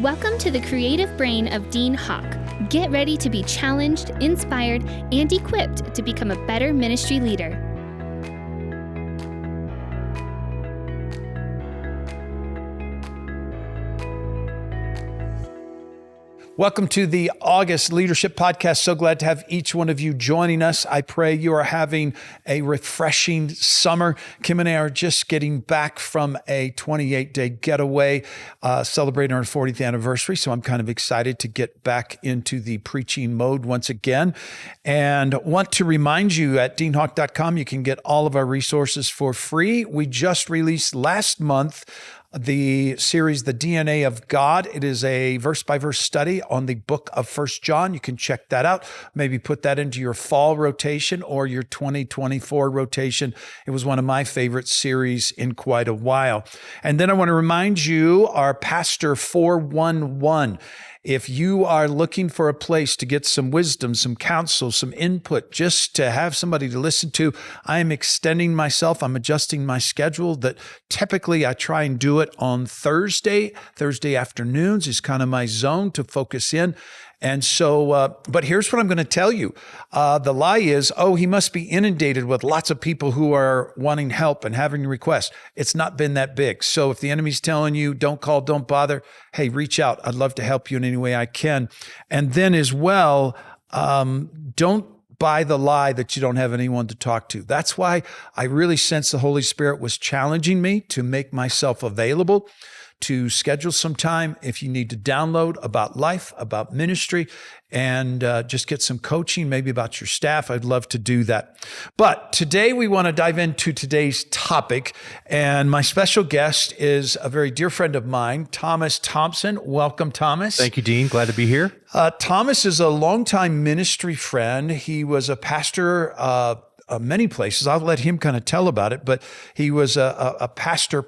Welcome to the creative brain of Dean Hawk. Get ready to be challenged, inspired, and equipped to become a better ministry leader. Welcome to the August Leadership Podcast. So glad to have each one of you joining us. I pray you are having a refreshing summer. Kim and I are just getting back from a 28-day getaway, celebrating our 40th anniversary. So I'm kind of excited to get back into the preaching mode once again. And want to remind you at deanhawk.com, you can get all of our resources for free. We just released last month the series, The DNA of God. It is a verse-by-verse study on the book of 1 John. You can check that out. Maybe put that into your fall rotation or your 2024 rotation. It was one of my favorite series in quite a while. And then I want to remind you, our Pastor 411. If you are looking for a place to get some wisdom, some counsel, some input, just to have somebody to listen to, I am extending myself. I'm adjusting my schedule that typically I try and do it on Thursday afternoons is kind of my zone to focus in. And so, but here's what I'm going to tell you. The lie is, he must be inundated with lots of people who are wanting help and having requests. It's not been that big. So if the enemy's telling you, don't call, don't bother, hey, reach out. I'd love to help you in any way I can. And then as well, don't buy the lie that you don't have anyone to talk to. That's why I really sense the Holy Spirit was challenging me to make myself available, to schedule some time if you need to download about life, about ministry, and just get some coaching, maybe about your staff. I'd love to do that. But today we want to dive into today's topic, and my special guest is a very dear friend of mine, Thompson. Welcome, Thomas. Thank you, Dean. Glad to be here. Thomas is a longtime ministry friend. He was a pastor many places. I'll let him kind of tell about it, but he was a pastor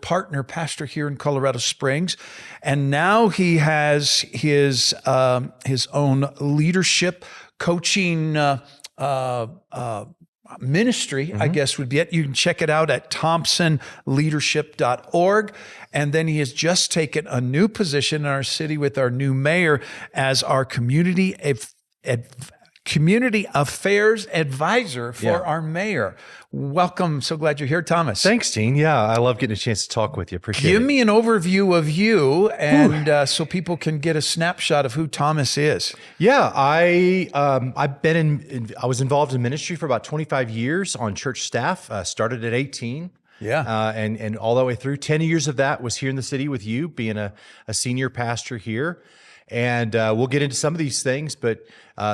here in Colorado Springs. And now he has his own leadership coaching ministry, I guess would be it. You can check it out at thompsonleadership.org. And then he has just taken a new position in our city with our new mayor as our community affairs advisor for our mayor. Welcome. So glad you're here, Thomas. Thanks, Dean. Yeah, I love getting a chance to talk with you. Appreciate it. Give me an overview of you, and so people can get a snapshot of who Thomas is. Yeah, I was involved in ministry for about 25 years on church staff. Started at 18. Yeah. And all the way through. 10 years of that was here in the city with you, being a senior pastor here. And we'll get into some of these things, but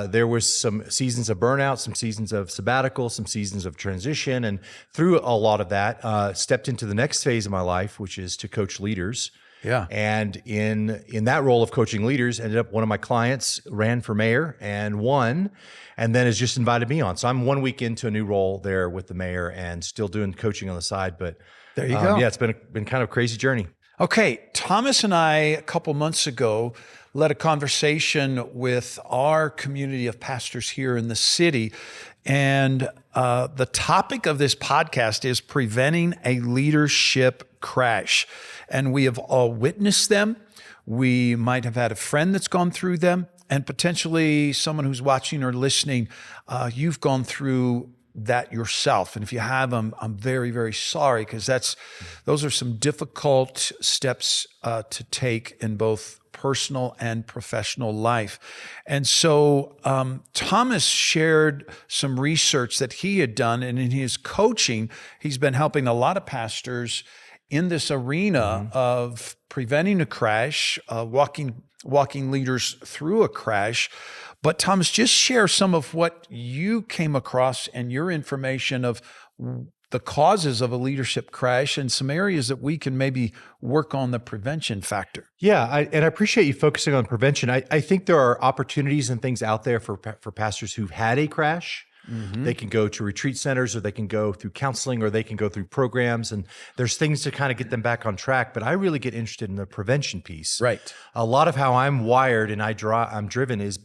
there was some seasons of burnout, some seasons of sabbatical, some seasons of transition. And through a lot of that, stepped into the next phase of my life, which is to coach leaders. Yeah. And in that role of coaching leaders, ended up one of my clients ran for mayor and won, and then has just invited me on. So I'm 1 week into a new role there with the mayor and still doing coaching on the side. But there you go. Yeah, it's been kind of a crazy journey. Okay, Thomas and I, a couple months ago, led a conversation with our community of pastors here in the city. And the topic of this podcast is preventing a leadership crash. And we have all witnessed them. We might have had a friend that's gone through them, and potentially someone who's watching or listening, you've gone through that yourself. And if you have, I'm very, very sorry, because those are some difficult steps to take in both personal and professional life. And so Thomas shared some research that he had done, and in his coaching, he's been helping a lot of pastors in this arena of preventing a crash, walking leaders through a crash. But Thomas, just share some of what you came across and your information of the causes of a leadership crash and some areas that we can maybe work on the prevention factor. Yeah, I appreciate you focusing on prevention. I think there are opportunities and things out there for pastors who've had a crash. They can go to retreat centers, or they can go through counseling, or they can go through programs, and there's things to kind of get them back on track. But I really get interested in the prevention piece. Right. A lot of how I'm wired and I'm driven is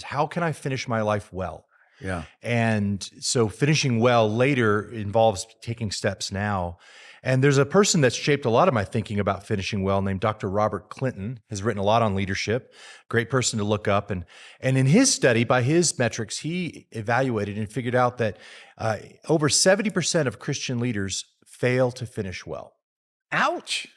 how can I finish my life well? Yeah. And so finishing well later involves taking steps now. And there's a person that's shaped a lot of my thinking about finishing well named Dr. Robert Clinton, has written a lot on leadership, great person to look up. And in his study, by his metrics, he evaluated and figured out that over 70% of Christian leaders fail to finish well. Ouch.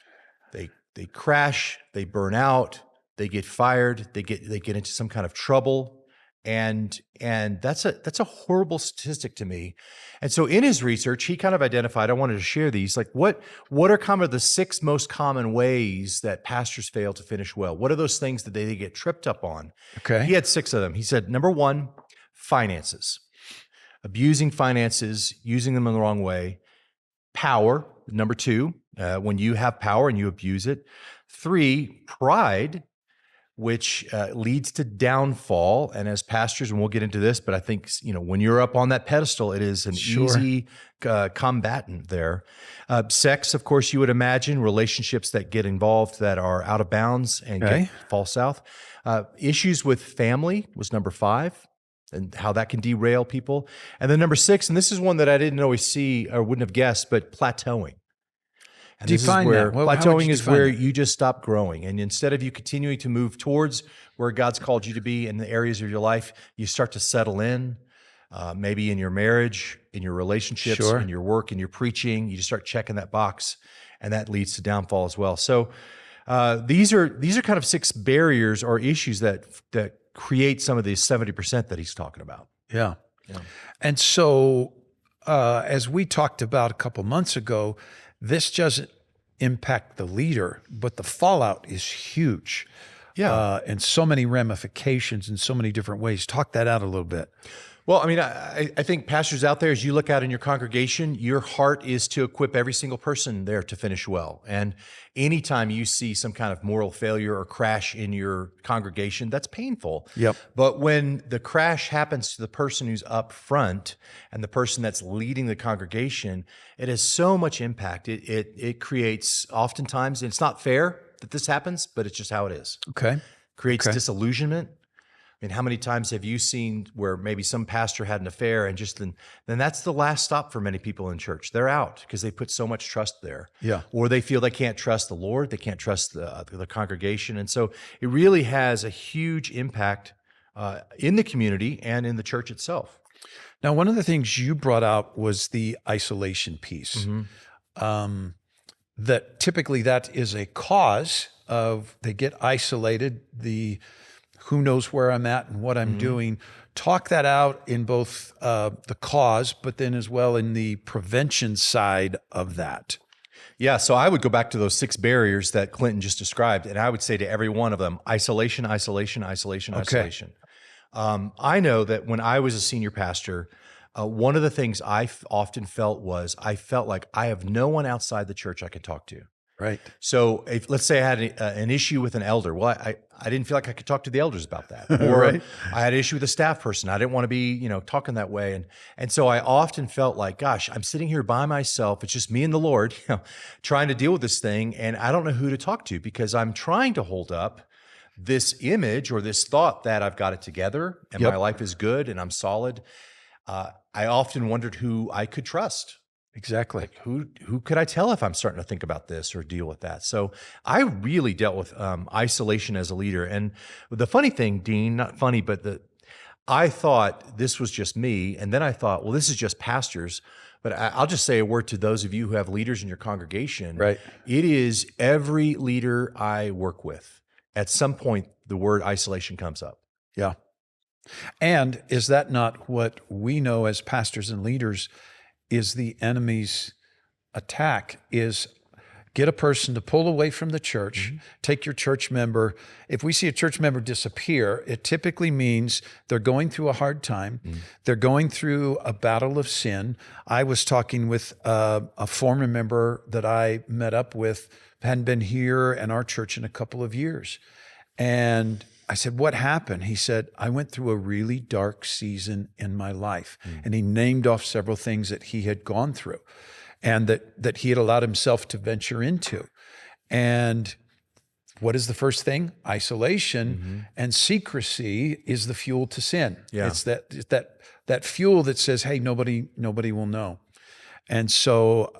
They crash, they burn out, they get fired, they get into some kind of trouble. And that's a horrible statistic to me. And so in his research, he kind of identified, I wanted to share these, like what are kind of the 6 most common ways that pastors fail to finish well? What are those things that they get tripped up on? Okay. He had 6 of them. He said, number 1, finances. Abusing finances, using them in the wrong way. Power, number 2, when you have power and you abuse it. 3, pride, which leads to downfall. And as pastors, and we'll get into this, but I think, when you're up on that pedestal, it is an easy combatant there. Sex, of course, you would imagine, relationships that get involved that are out of bounds and fall south. Issues with family was number 5, and how that can derail people. And then number 6, and this is one that I didn't always see or wouldn't have guessed, but plateauing. And define that. Plateauing is where you just stop growing. And instead of you continuing to move towards where God's called you to be in the areas of your life, you start to settle in, maybe in your marriage, in your relationships, in your work, in your preaching. You just start checking that box, and that leads to downfall as well. So these are kind of 6 barriers or issues that create some of these 70% that he's talking about. Yeah. And so as we talked about a couple months ago, this doesn't impact the leader, but the fallout is huge. Yeah. And so many ramifications in so many different ways. Talk that out a little bit. Well, I mean, I think pastors out there, as you look out in your congregation, your heart is to equip every single person there to finish well. And anytime you see some kind of moral failure or crash in your congregation, that's painful. Yep. But when the crash happens to the person who's up front and the person that's leading the congregation, it has so much impact. It creates, oftentimes, and it's not fair that this happens, but it's just how it is. Okay. Creates disillusionment. I mean, how many times have you seen where maybe some pastor had an affair and just then that's the last stop for many people in church. They're out because they put so much trust there. Yeah. Or they feel they can't trust the Lord. They can't trust the congregation. And so it really has a huge impact in the community and in the church itself. Now, one of the things you brought out was the isolation piece. Mm-hmm. That typically that is a cause of they get isolated, who knows where I'm at and what I'm doing. Talk that out in both the cause, but then as well in the prevention side of that. Yeah, so I would go back to those 6 barriers that Clinton just described, and I would say to every one of them, isolation, isolation, isolation, isolation. I know that when I was a senior pastor, one of the things I often felt was I felt like I have no one outside the church I could talk to. Right. So if, let's say I had an issue with an elder, well, I didn't feel like I could talk to the elders about that. Or I had an issue with a staff person. I didn't want to be, talking that way. And so I often felt like, gosh, I'm sitting here by myself. It's just me and the Lord, trying to deal with this thing. And I don't know who to talk to because I'm trying to hold up this image or this thought that I've got it together and my life is good and I'm solid. I often wondered who I could trust. Exactly. Like who could I tell if I'm starting to think about this or deal with that? So I really dealt with isolation as a leader. And the funny thing, Dean, not funny, but I thought this was just me. And then I thought, well, this is just pastors. But I'll just say a word to those of you who have leaders in your congregation. Right. It is every leader I work with. At some point, the word isolation comes up. Yeah. And is that not what we know as pastors and leaders is the enemy's attack is get a person to pull away from the church, take your church member. If we see a church member disappear, it typically means they're going through a hard time. They're going through a battle of sin. I was talking with a former member that I met up with, hadn't been here in our church in a couple of years. And I said, what happened? He said, I went through a really dark season in my life. And he named off several things that he had gone through and that he had allowed himself to venture into. And what is the first thing? Isolation and secrecy is the fuel to sin. Yeah. It's that fuel that says, hey, nobody will know. And so,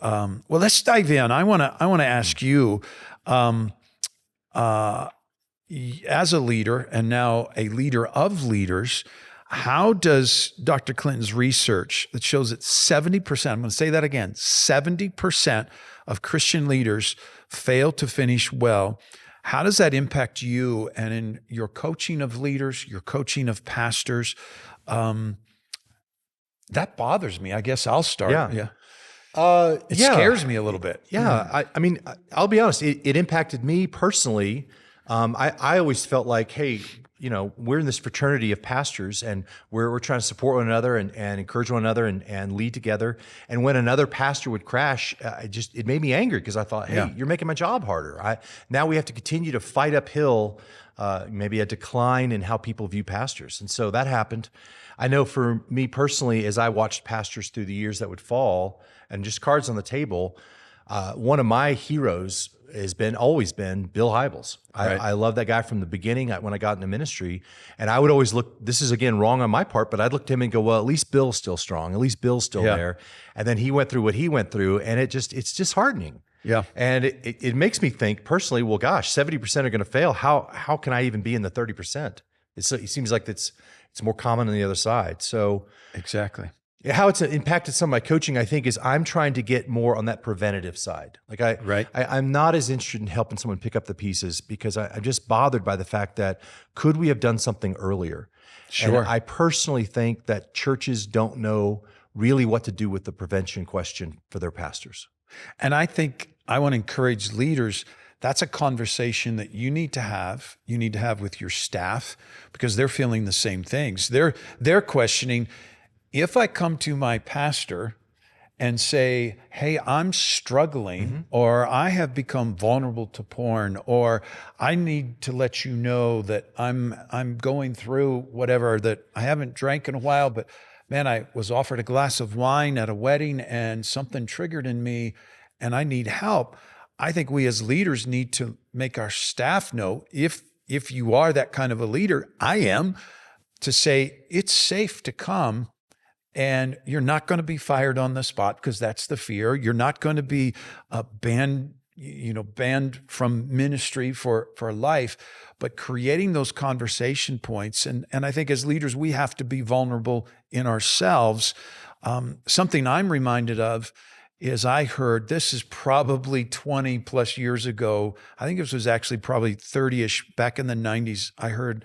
well, let's dive in. I want to ask you, as a leader and now a leader of leaders, how does Dr. Clinton's research that shows that 70%, I'm going to say that again, 70% of Christian leaders fail to finish well, how does that impact you and in your coaching of leaders, your coaching of pastors? That bothers me. I guess I'll start. Yeah. It scares me a little bit. Yeah. I mean, I'll be honest, it impacted me personally. I always felt like, hey, we're in this fraternity of pastors and we're trying to support one another and encourage one another and lead together. And when another pastor would crash, it made me angry because I thought, hey, you're making my job harder. Now we have to continue to fight uphill, maybe a decline in how people view pastors. And so that happened. I know for me personally, as I watched pastors through the years that would fall and just cards on the table, one of my heroes has always been Bill Hybels. Right. I love that guy from the beginning when I got into ministry. And I would always look, this is again wrong on my part, but I'd look to him and go, well, at least Bill's still strong. At least Bill's still there. And then he went through what he went through, and it's disheartening. Yeah. And it makes me think personally, well, gosh, 70% are going to fail. How can I even be in the 30%? It seems like it's more common on the other side. So exactly. How it's impacted some of my coaching, I think, is I'm trying to get more on that preventative side. Like I'm not as interested in helping someone pick up the pieces because I'm just bothered by the fact that could we have done something earlier? Sure. And I personally think that churches don't know really what to do with the prevention question for their pastors. And I think I want to encourage leaders. That's a conversation that you need to have. You need to have with your staff because they're feeling the same things. They're questioning, if I come to my pastor and say, hey, I'm struggling, or I have become vulnerable to porn, or I need to let you know that I'm going through whatever, that I haven't drank in a while, but man, I was offered a glass of wine at a wedding and something triggered in me and I need help. I think we as leaders need to make our staff know, if you are that kind of a leader, I am, to say it's safe to come. And you're not going to be fired on the spot because that's the fear. You're not going to be banned from ministry for life, but creating those conversation points. And I think as leaders, we have to be vulnerable in ourselves. Something I'm reminded of is I heard, this is probably 20 plus years ago. I think this was actually probably 30-ish back in the 90s. I heard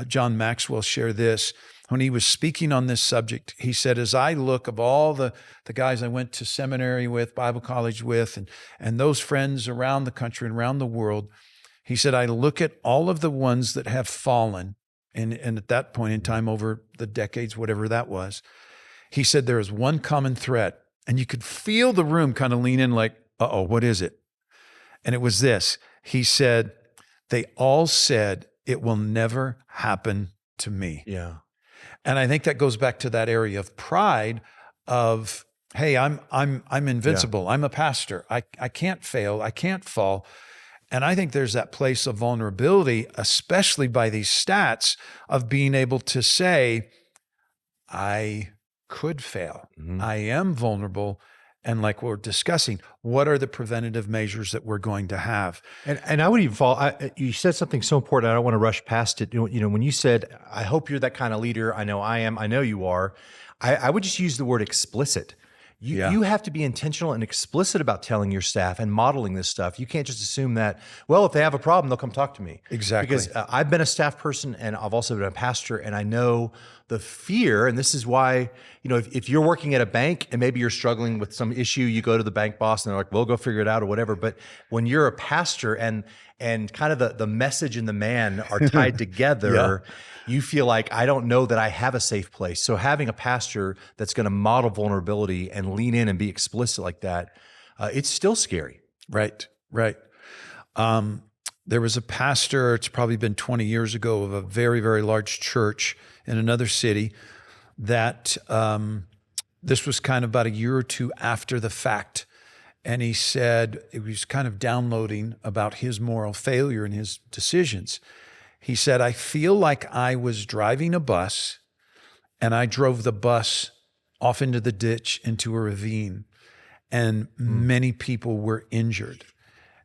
John Maxwell share this. When he was speaking on this subject, he said, as I look of all the guys I went to seminary with, Bible college with, and those friends around the country and around the world, he said, I look at all of the ones that have fallen, and at that point in time, over the decades, whatever that was, he said, there is one common thread, and you could feel the room kind of lean in like, uh-oh, what is it? And it was this. He said, they all said, it will never happen to me. Yeah. And I think that goes back to that area of pride of, hey, I'm invincible. Yeah. I'm a pastor. I can't fail. I can't fall. And I think there's that place of vulnerability, especially by these stats, of being able to say, I could fail. I am vulnerable. And like we're discussing, what are the preventative measures that we're going to have? And I would even you said something so important, I don't want to rush past it. When you said, I hope you're that kind of leader, I know I am, I know you are, I would just use the word explicit. You have to be intentional and explicit about telling your staff and modeling this stuff. You can't just assume that, well, if they have a problem, they'll come talk to me. Exactly. Because I've been a staff person and I've also been a pastor, and I know the fear, and this is why, if you're working at a bank and maybe you're struggling with some issue, you go to the bank boss and they're like, we'll go figure it out or whatever. But when you're a pastor and kind of the message and the man are tied together, you feel like, I don't know that I have a safe place. So having a pastor that's going to model vulnerability and lean in and be explicit like that, it's still scary. Right. There was a pastor, it's probably been 20 years ago, of a very, very large church in another city that this was kind of about a year or two after the fact. And he said, he was kind of downloading about his moral failure and his decisions. He said, I feel like I was driving a bus and I drove the bus off into the ditch, into a ravine. and many people were injured.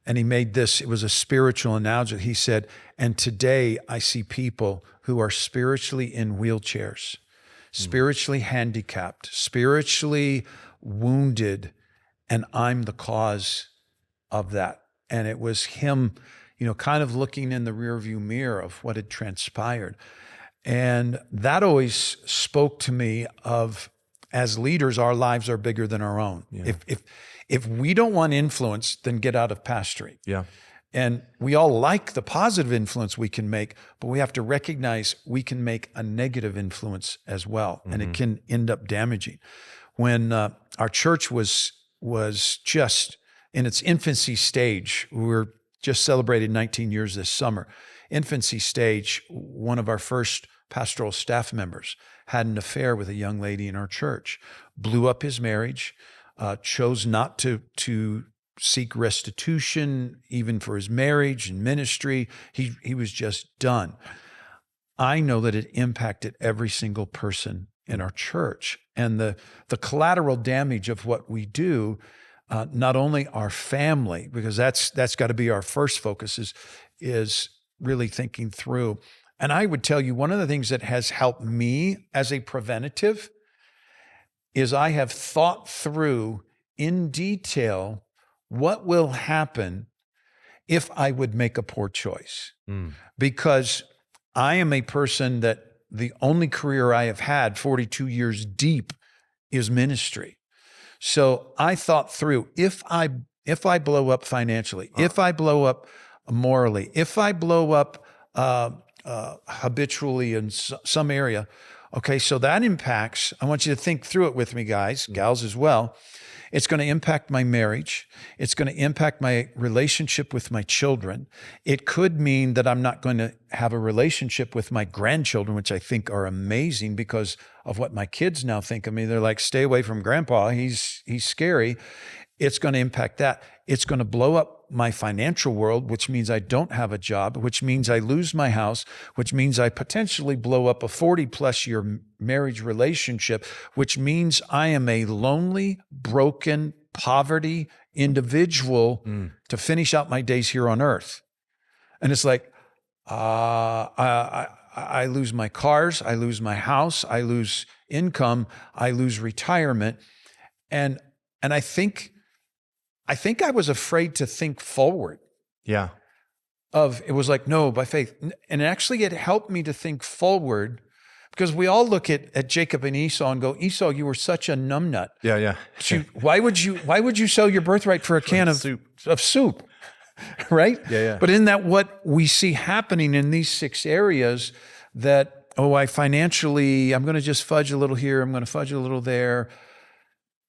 And he made this, it was a spiritual analogy. He said, and today I see people who are spiritually in wheelchairs, spiritually handicapped, spiritually wounded, and I'm the cause of that. And it was him, kind of looking in the rearview mirror of what had transpired. And that always spoke to me of, as leaders, our lives are bigger than our own. Yeah. If we don't want influence, then get out of pastoring. Yeah. And we all like the positive influence we can make, but we have to recognize we can make a negative influence as well, and it can end up damaging. When our church was just in its infancy stage, we were just celebrated 19 years this summer. Infancy stage, one of our first pastoral staff members had an affair with a young lady in our church, blew up his marriage, chose not to seek restitution even for his marriage and ministry. He was just done. I know that it impacted every single person in our church, and the collateral damage of what we do, not only our family, because that's got to be our first focus, is really thinking through. And I would tell you, one of the things that has helped me as a preventative is I have thought through in detail what will happen if I would make a poor choice. Because I am a person that the only career I have had 42 years deep is ministry. So I thought through, if I blow up financially, if I blow up morally, if I blow up habitually in some area, okay, so that impacts, I want you to think through it with me, guys, gals as well. It's going to impact my marriage. It's going to impact my relationship with my children. It could mean that I'm not going to have a relationship with my grandchildren, which I think are amazing because of what my kids now think of me. They're like, stay away from grandpa. He's scary. It's going to impact that. It's going to blow up my financial world, which means I don't have a job, which means I lose my house, which means I potentially blow up a 40+ year marriage relationship, which means I am a lonely, broken, poverty individual to finish out my days here on earth. And it's like, I lose my cars, I lose my house, I lose income, I lose retirement. And I think I was afraid to think forward. Yeah. It was like, no, by faith. And actually it helped me to think forward, because we all look at Jacob and Esau and go, Esau, you were such a numbnut. Yeah. Why would you sell your birthright for a can of soup? Right? Yeah. But isn't that what we see happening in these 6 areas that, I'm going to just fudge a little here, I'm going to fudge a little there.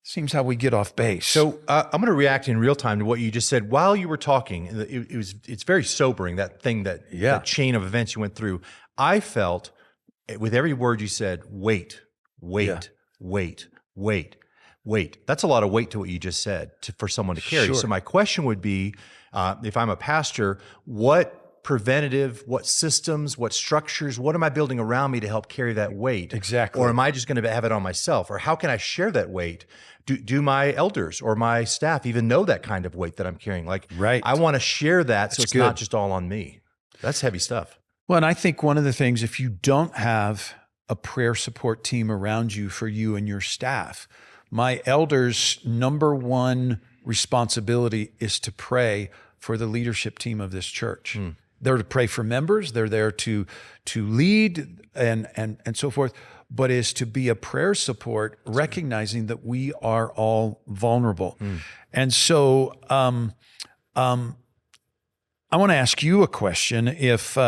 Seems how we get off base. So I'm going to react in real time to what you just said while you were talking. It's very sobering, that chain of events you went through. I felt with every word you said, wait. That's a lot of weight to what you just said for someone to carry. Sure. So my question would be, if I'm a pastor, what preventative, what systems, what structures, what am I building around me to help carry that weight? Exactly. Or am I just going to have it on myself? Or how can I share that weight? Do my elders or my staff even know that kind of weight that I'm carrying? Right. I want to share that so it's not just all on me. That's heavy stuff. Well, and I think one of the things, if you don't have a prayer support team around you for you and your staff, my elders' number one responsibility is to pray for the leadership team of this church. They're to pray for members. They're there to lead and so forth, but is to be a prayer support, recognizing that we are all vulnerable. And so I want to ask you a question. If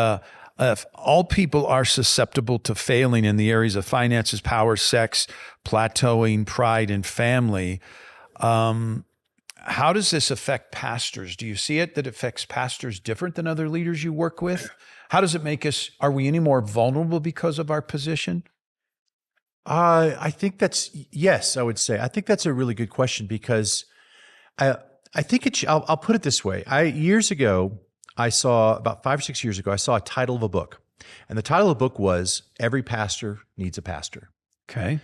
all people are susceptible to failing in the areas of finances, power, sex, plateauing, pride, and family, how does this affect pastors? Do you see it that affects pastors different than other leaders you work with? How does it make us, are we any more vulnerable because of our position? I think yes, I would say. I think that's a really good question, because I think I'll put it this way. Years ago, about 5 or 6 years ago, I saw a title of a book. And the title of the book was, Every Pastor Needs a Pastor. Okay.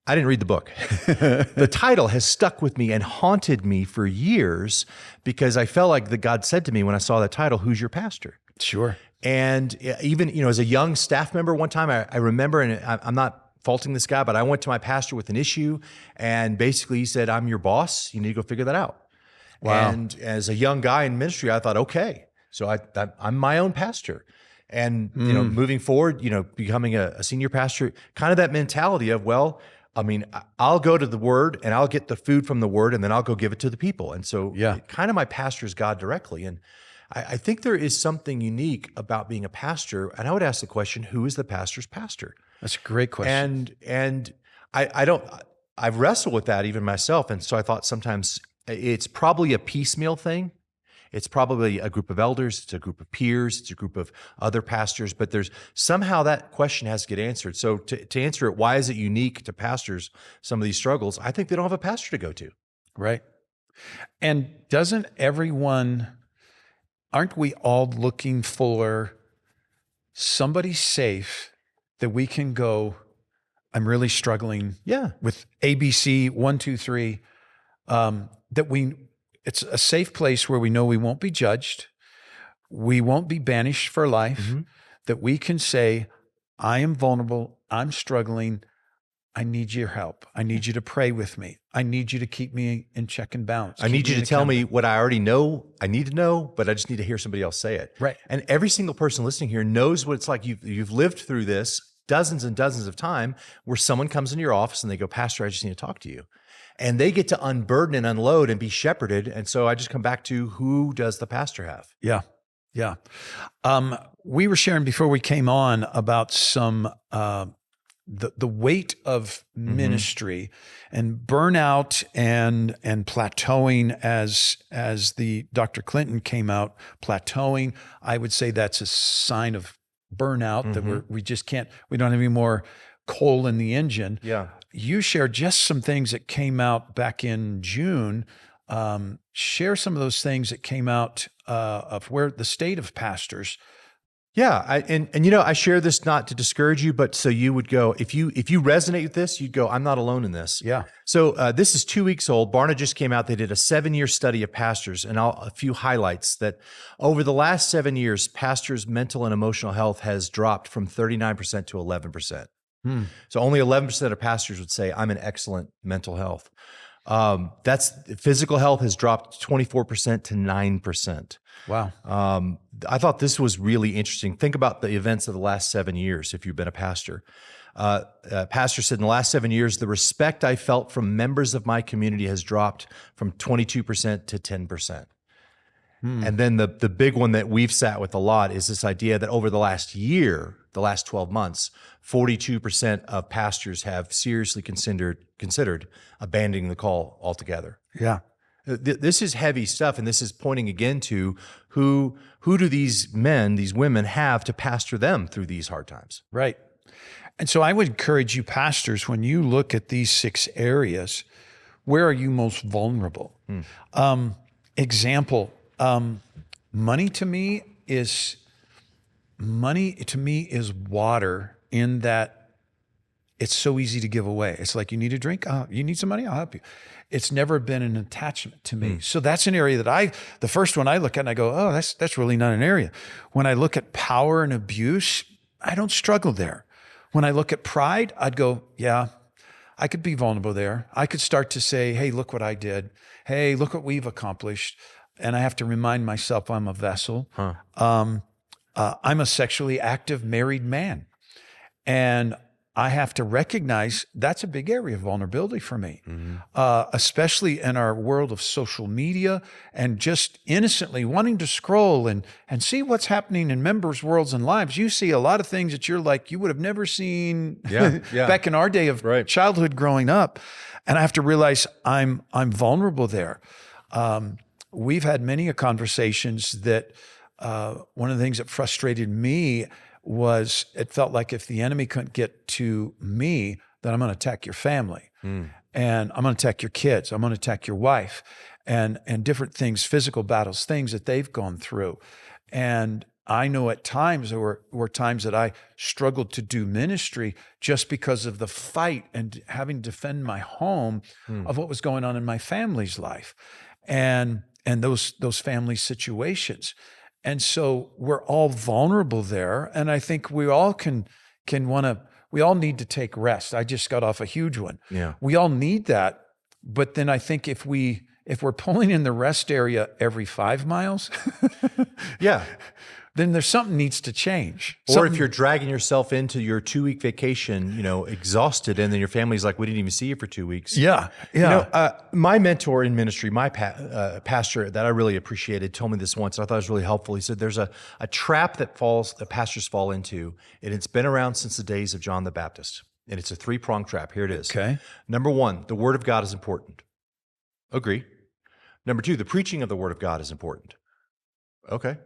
I didn't read the book. The title has stuck with me and haunted me for years because I felt like that God said to me when I saw that title, "Who's your pastor?" Sure. And even, as a young staff member, one time I remember, and I'm not faulting this guy, but I went to my pastor with an issue, and basically he said, "I'm your boss. You need to go figure that out." Wow. And as a young guy in ministry, I thought, okay, so I'm my own pastor. And, moving forward, becoming a senior pastor, kind of that mentality of, well, I mean, I'll go to the Word and I'll get the food from the Word and then I'll go give it to the people. And so kind of my pastor is God directly. And I think there is something unique about being a pastor. And I would ask the question, who is the pastor's pastor? That's a great question. And I've wrestled with that even myself. And so I thought sometimes it's probably a piecemeal thing. It's probably a group of elders, it's a group of peers, it's a group of other pastors, but there's somehow that question has to get answered. So to answer it, why is it unique to pastors, some of these struggles? I think they don't have a pastor to go to. Right. And aren't we all looking for somebody safe that we can go, I'm really struggling with ABC 1, 2, 3, it's a safe place where we know we won't be judged. We won't be banished for life, that we can say, I am vulnerable. I'm struggling. I need your help. I need you to pray with me. I need you to keep me in check and balance. I need you to tell me what I already know. I need to know, but I just need to hear somebody else say it. Right. And every single person listening here knows what it's like. You've lived through this dozens and dozens of time where someone comes into your office and they go, "Pastor, I just need to talk to you." And they get to unburden and unload and be shepherded. And so I just come back to, who does the pastor have? Yeah. Yeah. We were sharing before we came on about some, the weight of ministry and burnout and plateauing as the Dr. Clinton came out, plateauing. I would say that's a sign of burnout, that we don't have any more coal in the engine. Yeah. You shared just some things that came out back in June. Share some of those things that came out of where the state of pastors. Yeah, I share this not to discourage you, but so you would go, if you resonate with this, you'd go, I'm not alone in this. Yeah. So this is 2 weeks old. Barna just came out. They did a 7-year study of pastors, and a few highlights that over the last 7 years, pastors' mental and emotional health has dropped from 39% to 11%. So only 11% of pastors would say, I'm in excellent mental health. That's physical health has dropped 24% to 9%. Wow. I thought this was really interesting. Think about the events of the last 7 years if you've been a pastor. Pastor said, in the last 7 years, the respect I felt from members of my community has dropped from 22% to 10%. And then the big one that we've sat with a lot is this idea that over the last year, the last 12 months, 42% of pastors have seriously considered abandoning the call altogether. Yeah. This is heavy stuff, and this is pointing again to who do these men, these women have to pastor them through these hard times. Right. And so I would encourage you, pastors, when you look at these 6 areas, where are you most vulnerable? Example, money to me is water, in that it's so easy to give away. It's like, you need a drink? You need some money? I'll help you. It's never been an attachment to me. So that's an area that the first one I look at and I go, oh, that's really not an area. When I look at power and abuse, I don't struggle there. When I look at pride, I'd go, yeah, I could be vulnerable there. I could start to say, hey, look what I did. Hey, look what we've accomplished. And I have to remind myself I'm a vessel. I'm a sexually active married man. And I have to recognize that's a big area of vulnerability for me, especially in our world of social media and just innocently wanting to scroll and see what's happening in members' worlds and lives. You see a lot of things that you're like, you would have never seen back in our day of childhood growing up. And I have to realize I'm vulnerable there. We've had many conversations that one of the things that frustrated me was it felt like if the enemy couldn't get to me, then I'm going to attack your family, and I'm going to attack your kids. I'm going to attack your wife, and different things, physical battles, things that they've gone through. And I know at times there were times that I struggled to do ministry just because of the fight and having to defend my home of what was going on in my family's life and those family situations. And so we're all vulnerable there. And I think we all we all need to take rest. I just got off a huge one. Yeah. We all need that. But then I think if we're pulling in the rest area every 5 miles, Yeah. then there's something needs to change. Or if you're dragging yourself into your 2-week vacation, exhausted, and then your family's like, we didn't even see you for 2 weeks. Yeah. My mentor in ministry, my pastor that I really appreciated, told me this once, and I thought it was really helpful. He said, there's a trap that pastors fall into, and it's been around since the days of John the Baptist. And it's a 3-pronged trap. Here it is. Okay. Number 1, the word of God is important. Agree. Number 2, the preaching of the word of God is important. Okay.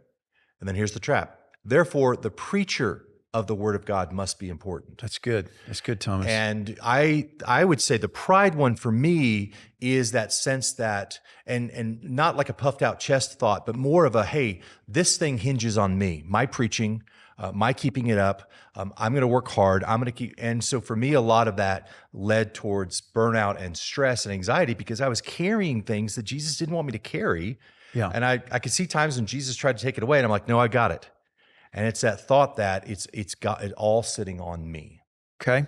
And then here's the trap. Therefore, the preacher of the word of God must be important. That's good. That's good, Thomas. And I would say the pride one for me is that sense that, and not like a puffed out chest thought, but more of a, hey, this thing hinges on me, my preaching, my keeping it up. I'm going to work hard. I'm going to keep. And so for me, a lot of that led towards burnout and stress and anxiety because I was carrying things that Jesus didn't want me to carry. Yeah. And I could see times when Jesus tried to take it away and I'm like, no, I got it. And it's that thought that it's got it all sitting on me. Okay.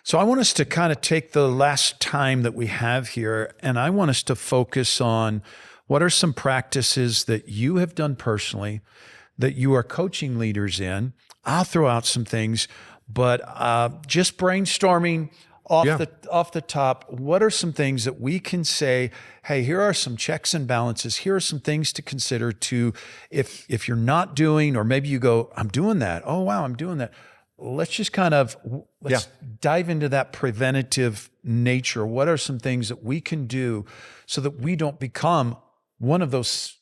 So I want us to kind of take the last time that we have here, and I want us to focus on what are some practices that you have done personally that you are coaching leaders in. I'll throw out some things, but just brainstorming off the top, what are some things that we can say, hey, here are some checks and balances. Here are some things to consider to, if you're not doing, or maybe you go, I'm doing that. Oh, wow, I'm doing that. Let's just let's dive into that preventative nature. What are some things that we can do so that we don't become one of those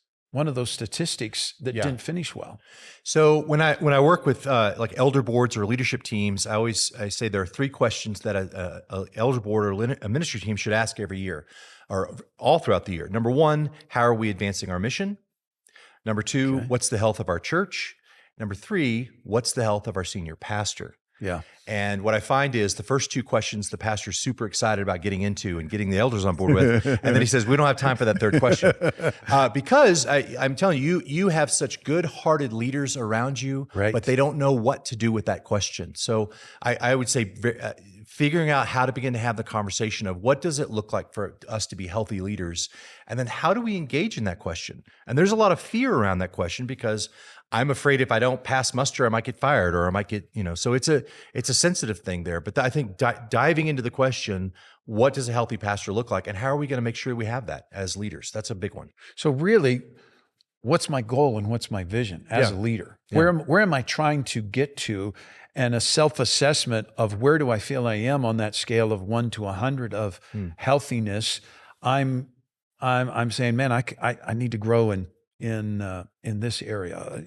statistics that didn't finish well? So when I work with like elder boards or leadership teams, I say there are 3 questions that a elder board or a ministry team should ask every year, or all throughout the year. Number 1, how are we advancing our mission? Number 2, what's the health of our church? Number 3, what's the health of our senior pastor? Yeah. And what I find is the first 2 questions the pastor's super excited about getting into and getting the elders on board with. And then he says, we don't have time for that 3rd question. Because I'm telling you, you have such good-hearted leaders around you, right, but they don't know what to do with that question. So I would say figuring out how to begin to have the conversation of what does it look like for us to be healthy leaders? And then how do we engage in that question? And there's a lot of fear around that question because I'm afraid if I don't pass muster, I might get fired or I might get, so it's a sensitive thing there. But I think diving into the question, what does a healthy pastor look like? And how are we going to make sure we have that as leaders? That's a big one. So really, what's my goal and what's my vision as a leader? Yeah. Where am I trying to get to? And a self-assessment of where do I feel I am on that scale of 1 to 100 of healthiness. I'm saying, man, I need to grow in this area,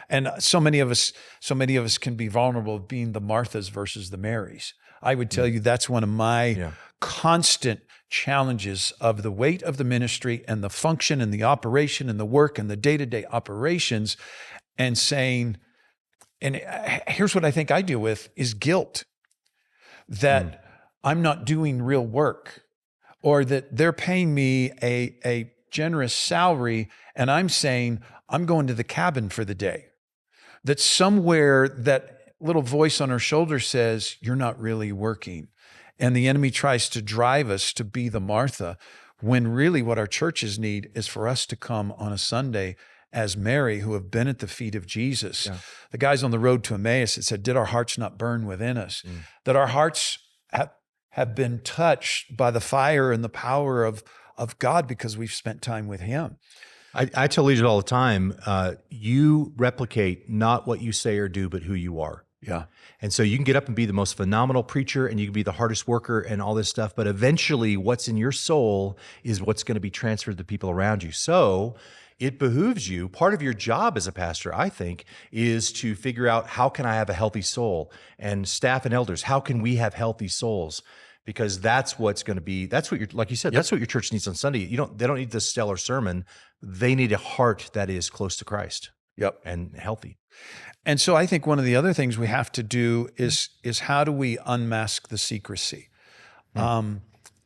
and so many of us can be vulnerable of being the Marthas versus the Marys. I would tell you that's one of my constant challenges of the weight of the ministry and the function and the operation and the work and the day-to-day operations, and saying, and here's what I think I deal with is guilt that I'm not doing real work, or that they're paying me a generous salary and I'm saying I'm going to the cabin for the day. That somewhere that little voice on our shoulder says, you're not really working. And the enemy tries to drive us to be the Martha, when really what our churches need is for us to come on a Sunday as Mary, who have been at the feet of Jesus. Yeah. The guys on the road to Emmaus, it said, did our hearts not burn within us? That our hearts have been touched by the fire and the power of God because we've spent time with Him. I tell leaders all the time, you replicate not what you say or do, but who you are. Yeah. And so you can get up and be the most phenomenal preacher and you can be the hardest worker and all this stuff, but eventually what's in your soul is what's going to be transferred to people around you. So it behooves you, part of your job as a pastor, I think, is to figure out how can I have a healthy soul? And staff and elders, how can we have healthy souls? Because that's what's going to be, that's what like you said, that's what your church needs on Sunday. They don't need the stellar sermon. They need a heart that is close to Christ. Yep. and healthy. And so I think one of the other things we have to do is how do we unmask the secrecy?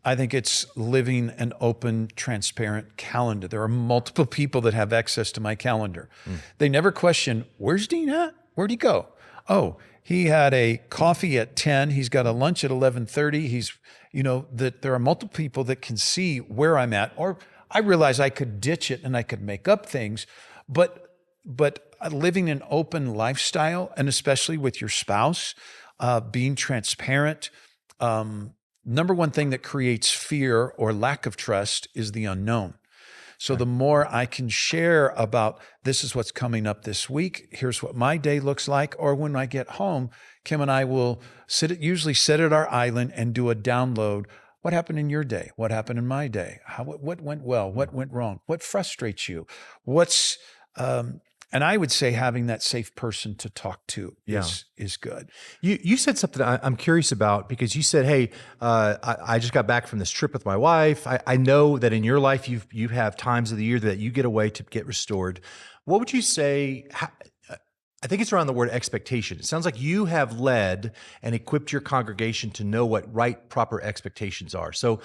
I think it's living an open, transparent calendar. There are multiple people that have access to my calendar. They never question, where's Dean at? Where'd he go? Oh, he had a coffee at 10. He's got a lunch at 11:30. That there are multiple people that can see where I'm at. Or I realize I could ditch it and I could make up things, but living an open lifestyle, and especially with your spouse, being transparent. Number one thing that creates fear or lack of trust is the unknown. So the more I can share about this is what's coming up this week, here's what my day looks like, or when I get home, Kim and I will usually sit at our island and do a download. What happened in your day? What happened in my day? What went well? What went wrong? What frustrates you? And I would say having that safe person to talk to is good. You said something I'm curious about, because you said, hey, I just got back from this trip with my wife. I know that in your life, you have times of the year that you get away to get restored. What would you say? I think it's around the word expectation. It sounds like you have led and equipped your congregation to know what right, proper expectations are. So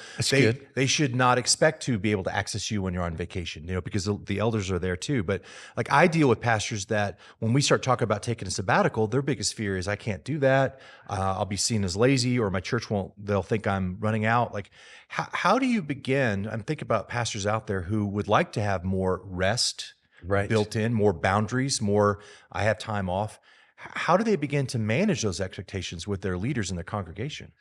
they should not expect to be able to access you when you're on vacation, because the elders are there too. But like, I deal with pastors that when we start talking about taking a sabbatical, their biggest fear is I can't do that. I'll be seen as lazy, or my church they'll think I'm running out. Like, how do you begin? I'm thinking about pastors out there who would like to have more rest, built in, more boundaries, more I have time off. How do they begin to manage those expectations with their leaders in their congregation?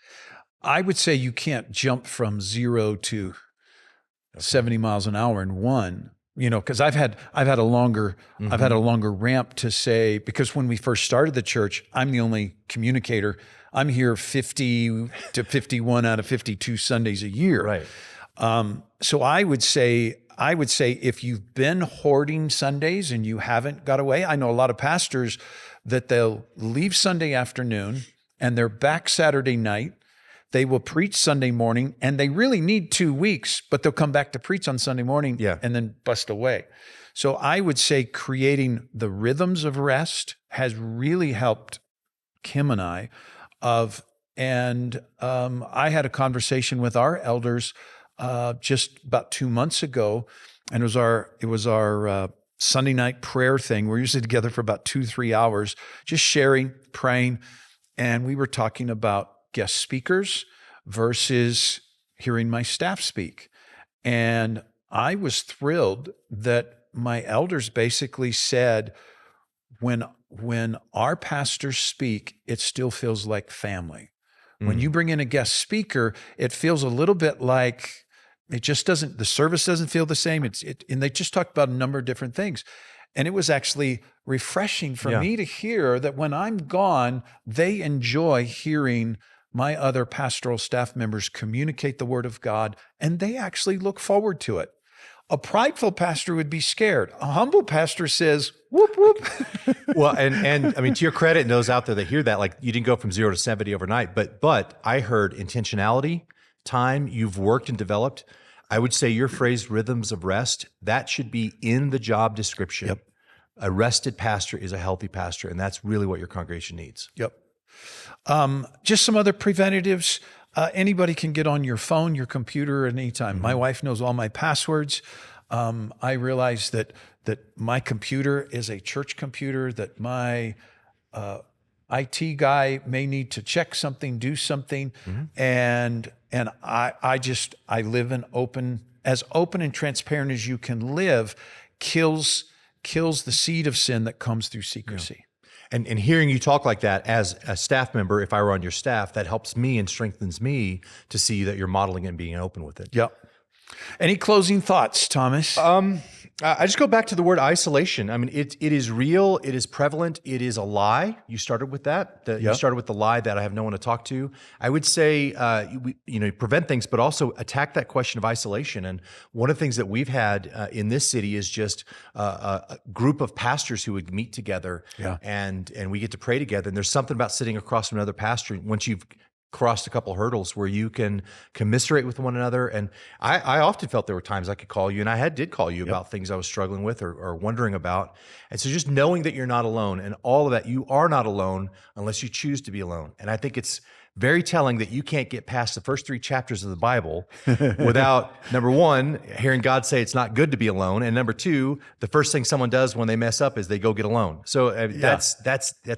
I would say you can't jump from 0 to 70 miles an hour in one, because I've had a longer ramp to say, because when we first started the church, I'm the only communicator. I'm here 50 to 51 out of 52 Sundays a year. Right. So I would say if you've been hoarding Sundays and you haven't got away, I know a lot of pastors that they'll leave Sunday afternoon and they're back Saturday night. They will preach Sunday morning, and they really need 2 weeks, but they'll come back to preach on Sunday morning and then bust away. So I would say creating the rhythms of rest has really helped Kim and I. I had a conversation with our elders just about 2 months ago, and it was our Sunday night prayer thing. We're usually together for about 2-3 hours, just sharing, praying, and we were talking about guest speakers versus hearing my staff speak. And I was thrilled that my elders basically said, when our pastors speak, it still feels like family. When you bring in a guest speaker, it feels a little bit like the service doesn't feel the same. And they just talked about a number of different things. And it was actually refreshing for me to hear that when I'm gone, they enjoy hearing my other pastoral staff members communicate the word of God, and they actually look forward to it. A prideful pastor would be scared. A humble pastor says, whoop, whoop. Well, and I mean, to your credit, and those out there that hear that, like, you didn't go from 0 to 70 overnight, but I heard intentionality, time you've worked and developed. I would say your phrase, rhythms of rest, that should be in the job description. Yep. A rested pastor is a healthy pastor, and that's really what your congregation needs. Yep. Just some other preventatives. Anybody can get on your phone, your computer at any time. My wife knows all my passwords. I realize that my computer is a church computer, that my IT guy may need to check something, do something. And I live as open and transparent as you can live, kills the seed of sin that comes through secrecy. And hearing you talk like that as a staff member, if I were on your staff, that helps me and strengthens me to see that you're modeling it and being open with it. Yep. Any closing thoughts, Thomas? I just go back to the word isolation. I mean, it is real. It is prevalent. It is a lie. You started with that. You started with the lie that I have no one to talk to. I would say, prevent things, but also attack that question of isolation. And one of the things that we've had in this city is just a group of pastors who would meet together, and we get to pray together. And there's something about sitting across from another pastor once you've crossed a couple hurdles where you can commiserate with one another. And I often felt there were times I could call you, and I did call you about things I was struggling with or wondering about. And so just knowing that you're not alone and all of that, you are not alone unless you choose to be alone. And I think it's very telling that you can't get past the first 3 chapters of the Bible without, number one, hearing God say it's not good to be alone, and number 2, the first thing someone does when they mess up is they go get alone. So that's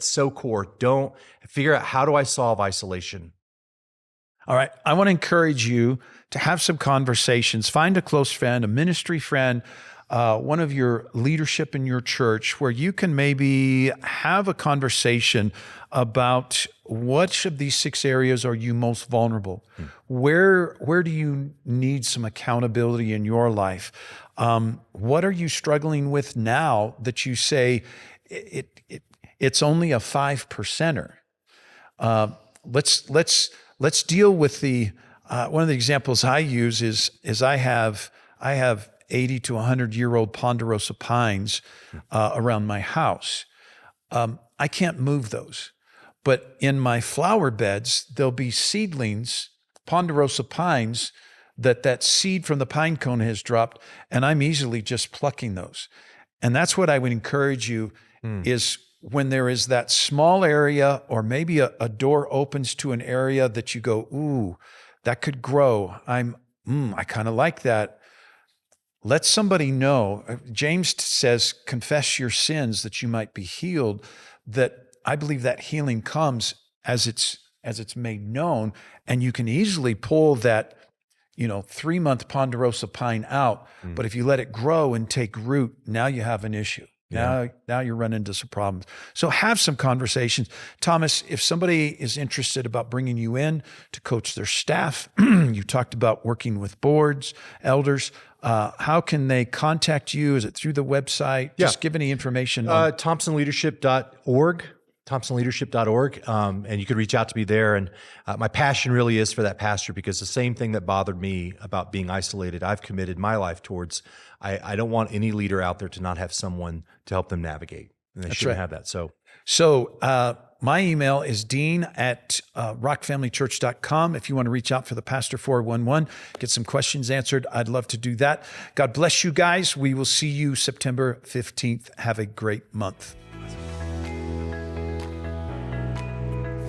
so core. Don't figure out, how do I solve isolation? All right. I want to encourage you to have some conversations. Find a close friend, a ministry friend, one of your leadership in your church, where you can maybe have a conversation about which of these 6 areas are you most vulnerable? Where do you need some accountability in your life? What are you struggling with now that you say it's only a 5%er? Let's deal with the one of the examples I use is I have 80 to 100-year-old ponderosa pines around my house. I can't move those, but in my flower beds there'll be seedlings, ponderosa pines that seed from the pine cone has dropped, and I'm easily just plucking those. And that's what I would encourage you is, when there is that small area, or maybe a door opens to an area that you go, ooh, that could grow. I kind of like that. Let somebody know. James says, confess your sins that you might be healed. That I believe that healing comes as it's made known, and you can easily pull that 3-month ponderosa pine out. But if you let it grow and take root, now you have an issue. Now you're running into some problems. So have some conversations. Thomas, if somebody is interested about bringing you in to coach their staff, you talked about working with boards, elders, how can they contact you? Is it through the website? Just give any information. ThompsonLeadership.org. ThompsonLeadership.org. And you can reach out to me there. And my passion really is for that pastor, because the same thing that bothered me about being isolated, I've committed my life towards. I don't want any leader out there to not have someone to help them navigate. And they shouldn't have that. So my email is dean@rockfamilychurch.com. If you want to reach out for the Pastor 411, get some questions answered, I'd love to do that. God bless you guys. We will see you September 15th. Have a great month.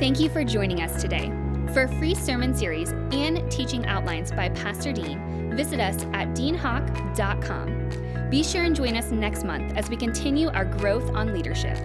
Thank you for joining us today. For a free sermon series and teaching outlines by Pastor Dean, visit us at deanhawk.com. Be sure and join us next month as we continue our growth on leadership.